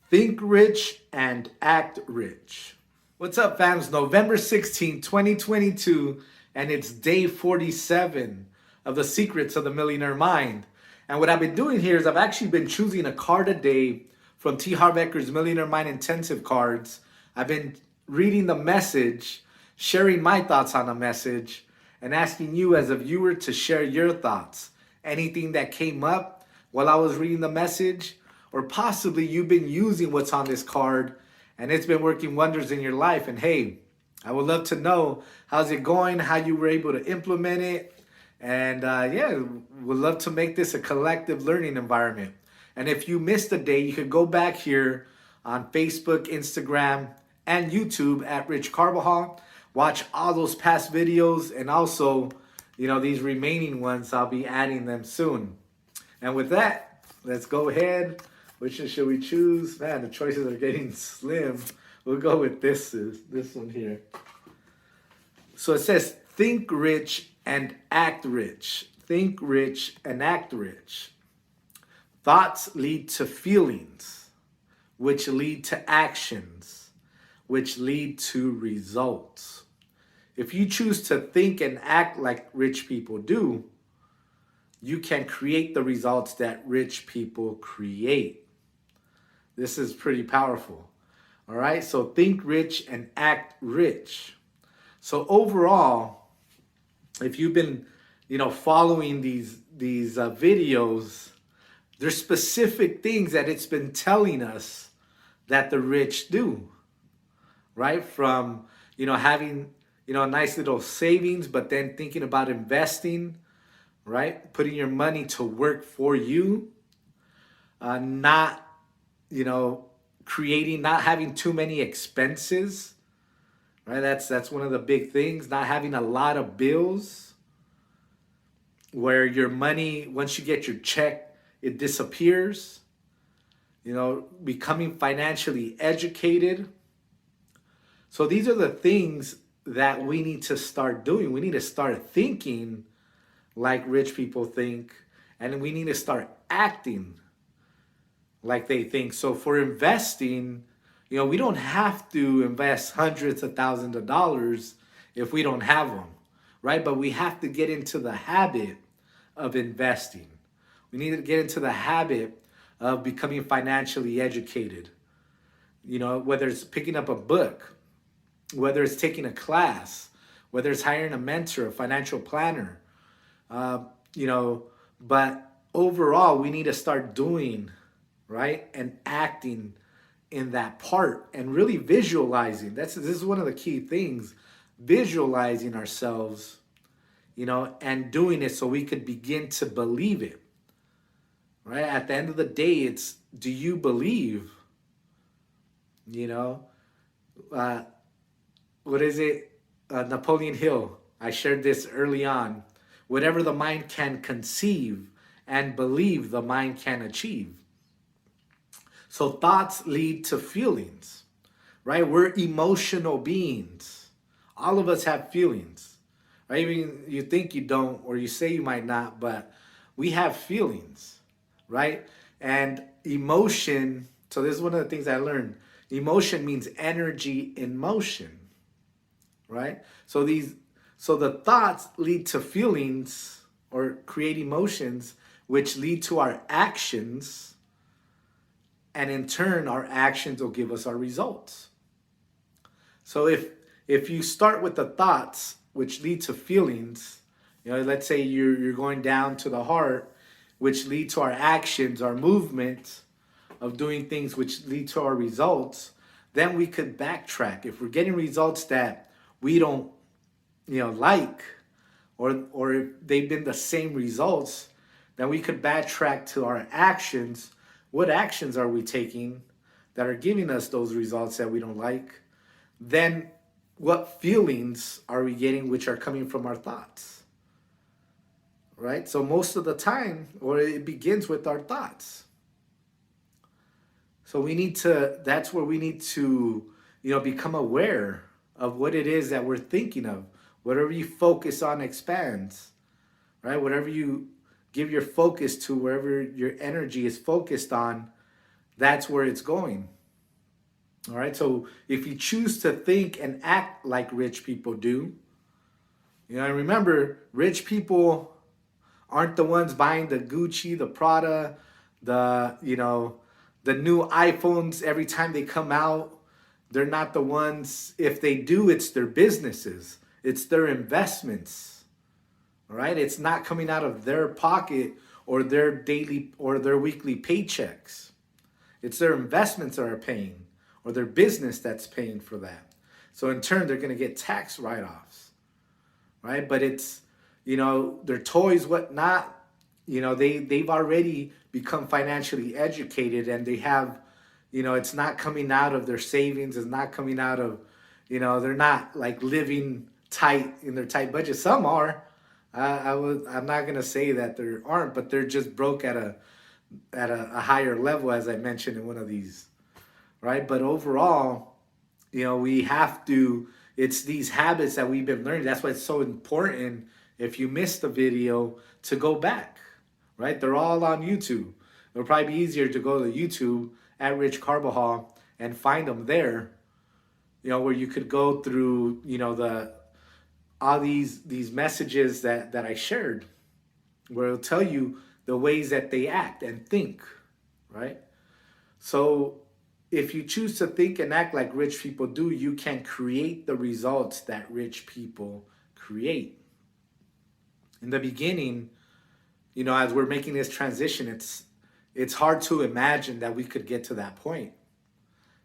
Think rich and act rich. What's up, fams? November 16, 2022, and it's day 47 of the secrets of the Millionaire Mind. And what I've been doing here is I've actually been choosing a card a day from T Harv Eker's Millionaire Mind Intensive cards. I've been reading the message, sharing my thoughts on the message, and asking you as a viewer to share your thoughts. Anything that came up while I was reading the message, or possibly you've been using what's on this card and it's been working wonders in your life. And hey, I would love to know how's it going, how you were able to implement it. And yeah, would love to make this a collective learning environment. And if you missed a day, you could go back here on Facebook, Instagram, and YouTube at Rich Carbajal. Watch all those past videos, and also, these remaining ones, I'll be adding them soon. And with that, let's go ahead. Which one should we choose? Man, the choices are getting slim. We'll go with this one here. So it says, think rich and act rich. Think rich and act rich. Thoughts lead to feelings, which lead to actions, which lead to results. If you choose to think and act like rich people do, you can create the results that rich people create. This is pretty powerful. All right, so think rich and act rich. So overall, if you've been, following these videos, there's specific things that it's been telling us that the rich do, right? From, having, a nice little savings, but then thinking about investing, right? Putting your money to work for you, not creating, not having too many expenses, right? That's one of the big things. Not having a lot of bills, where your money, once you get your check, it disappears. Becoming financially educated. So these are the things that we need to start doing. We need to start thinking like rich people think, and we need to start acting like they think. So for investing, we don't have to invest hundreds of thousands of dollars if we don't have them, right? But we have to get into the habit of investing. We need to get into the habit of becoming financially educated. Whether it's picking up a book, whether it's taking a class, whether it's hiring a mentor, a financial planner, but overall, we need to start doing, right, and acting in that part, and really visualizing. This is one of the key things, visualizing ourselves, and doing it so we could begin to believe it, right? At the end of the day, it's, do you believe? What is it? Napoleon Hill. I shared this early on. Whatever the mind can conceive and believe, the mind can achieve. So thoughts lead to feelings, right? We're emotional beings. All of us have feelings, right? Even you think you don't, or you say you might not, but we have feelings, right? And emotion, so this is one of the things I learned. Emotion means energy in motion, right? So the thoughts lead to feelings, or create emotions, which lead to our actions. And in turn, our actions will give us our results. So if you start with the thoughts, which lead to feelings, let's say you're going down to the heart, which lead to our actions, our movement of doing things which lead to our results, then we could backtrack. If we're getting results that we don't, like, or if they've been the same results, then we could backtrack to our actions. What actions are we taking that are giving us those results that we don't like? Then what feelings are we getting which are coming from our thoughts? Right? So most of the time, or it begins with our thoughts. So that's where we need to, become aware of what it is that we're thinking of. Whatever you focus on expands, right? Whatever you give your focus to, wherever your energy is focused on, that's where it's going. All right. So if you choose to think and act like rich people do, remember, rich people aren't the ones buying the Gucci, the Prada, the new iPhones every time they come out. They're not the ones, if they do, it's their businesses, it's their investments. All right. It's not coming out of their pocket or their daily or their weekly paychecks. It's their investments that are paying or their business that's paying for that. So in turn, they're going to get tax write-offs, right? But it's, their toys, whatnot, they've already become financially educated, and they have, it's not coming out of their savings. It's not coming out of, they're not like living tight in their tight budget. Some are. I'm not gonna say that there aren't, but they're just broke at a higher level, as I mentioned in one of these, right? But overall, we have to. It's these habits that we've been learning. That's why it's so important. If you missed the video, to go back, right? They're all on YouTube. It'll probably be easier to go to YouTube at Rich Carbajal and find them there. Where you could go through, all these messages that I shared, where it'll tell you the ways that they act and think, right? So if you choose to think and act like rich people do, you can create the results that rich people create. In the beginning, as we're making this transition, it's hard to imagine that we could get to that point.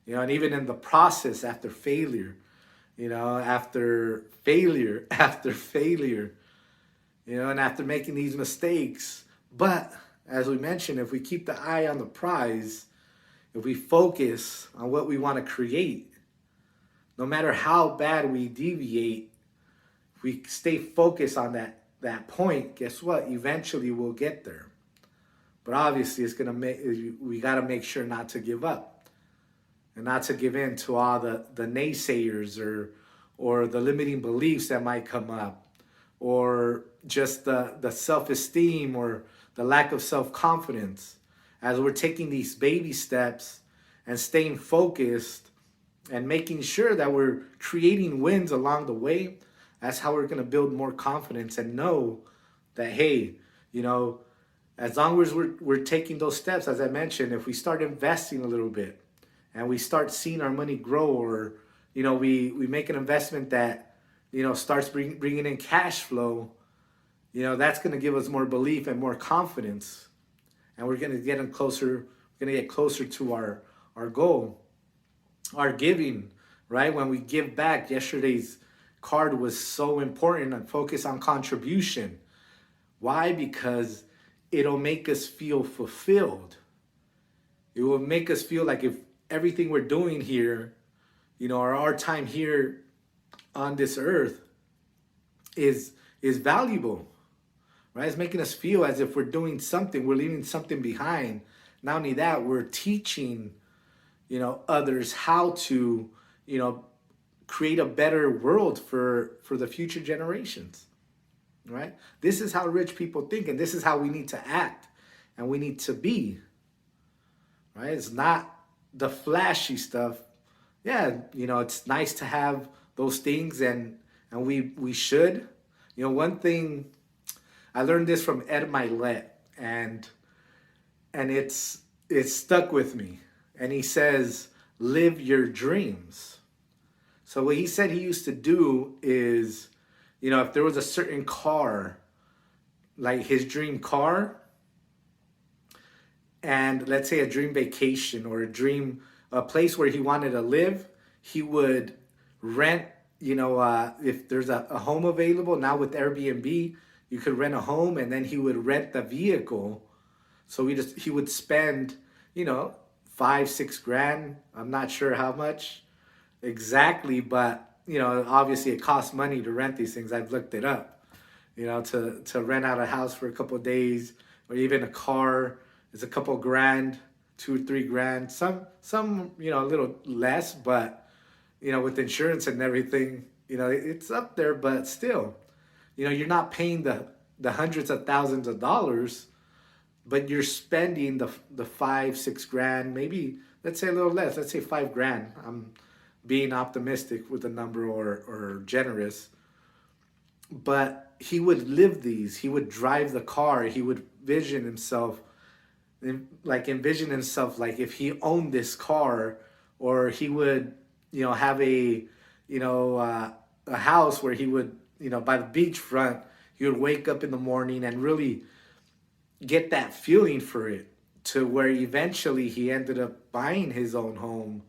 And even in the process, after failure, after failure after failure, and after making these mistakes. But as we mentioned, if we keep the eye on the prize, if we focus on what we want to create, no matter how bad we deviate, if we stay focused on that point, guess what? Eventually we'll get there. But obviously we got to make sure not to give up and not to give in to all the naysayers or the limiting beliefs that might come up, or just the self-esteem or the lack of self-confidence. As we're taking these baby steps and staying focused and making sure that we're creating wins along the way, that's how we're going to build more confidence and know that, hey, as long as we're taking those steps, as I mentioned, if we start investing a little bit and we start seeing our money grow, or, we make an investment that, starts bringing in cash flow, that's going to give us more belief and more confidence. And we're going to get closer. We're going to get closer to our goal, our giving, right? When we give back, yesterday's card was so important and focus on contribution. Why? Because it'll make us feel fulfilled. It will make us feel like if everything we're doing here, or our time here on this earth is valuable, right? It's making us feel as if we're doing something, we're leaving something behind. Not only that, we're teaching, others how to, create a better world for the future generations, right? This is how rich people think, and this is how we need to act and we need to be, right? It's not the flashy stuff. Yeah, it's nice to have those things, and we should. One thing, I learned this from Ed Milet, and it's stuck with me. And he says, live your dreams. So what he said he used to do is, if there was a certain car, like his dream car, and let's say a dream vacation or a place where he wanted to live, he would rent, if there's a home available now with Airbnb, you could rent a home, and then he would rent the vehicle. So he would spend, $5-6 grand. I'm not sure how much exactly, but obviously it costs money to rent these things. I've looked it up. To rent out a house for a couple of days, or even a car is a couple grand, $2-3 grand. Some a little less, but with insurance and everything, it's up there. But still, you're not paying the hundreds of thousands of dollars, but you're spending the 5, 6 grand, maybe let's say a little less, let's say 5 grand. I'm being optimistic with the number, or generous. But he would live these. He would drive the car. He would envision himself like if he owned this car, or he would, have a house where he would, by the beachfront. He would wake up in the morning and really get that feeling for it, to where eventually he ended up buying his own home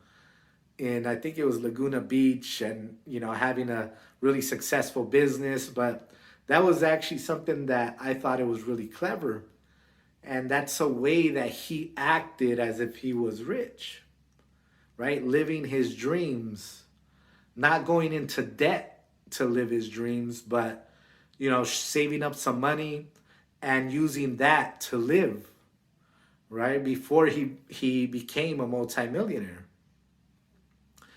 in, I think it was Laguna Beach, and having a really successful business. But that was actually something that I thought it was really clever, and that's a way that he acted as if he was rich, right? Living his dreams, not going into debt to live his dreams, but saving up some money and using that to live, right? Before he became a multimillionaire,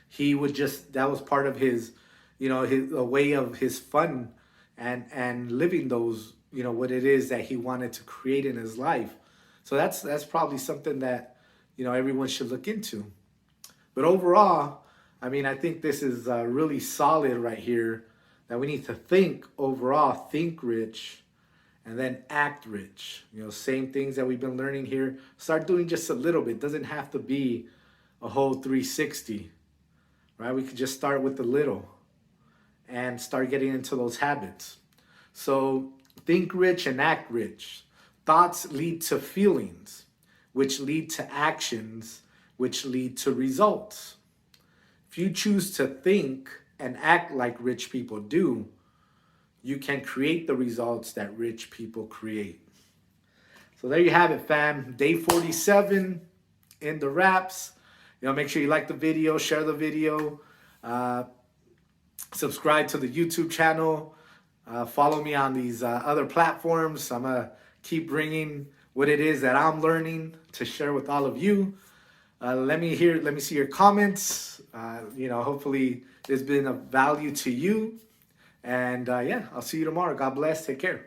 he would just, that was part of his, a way of his fun, and living those, what it is that he wanted to create in his life. So that's probably something that, everyone should look into. But overall, I mean, I think this is really solid right here, that we need to think rich, and then act rich. Same things that we've been learning here. Start doing just a little bit. Doesn't have to be a whole 360, right? We could just start with the little and start getting into those habits. So think rich and act rich. Thoughts lead to feelings, which lead to actions, which lead to results. If you choose to think and act like rich people do, you can create the results that rich people create. So there you have it, fam. Day 47 in the wraps. Make sure you like the video, share the video, subscribe to the YouTube channel, follow me on these other platforms. I'm gonna keep bringing what it is that I'm learning to share with all of you. Let me see your comments. Hopefully it's been of value to you. And yeah, I'll see you tomorrow. God bless. Take care.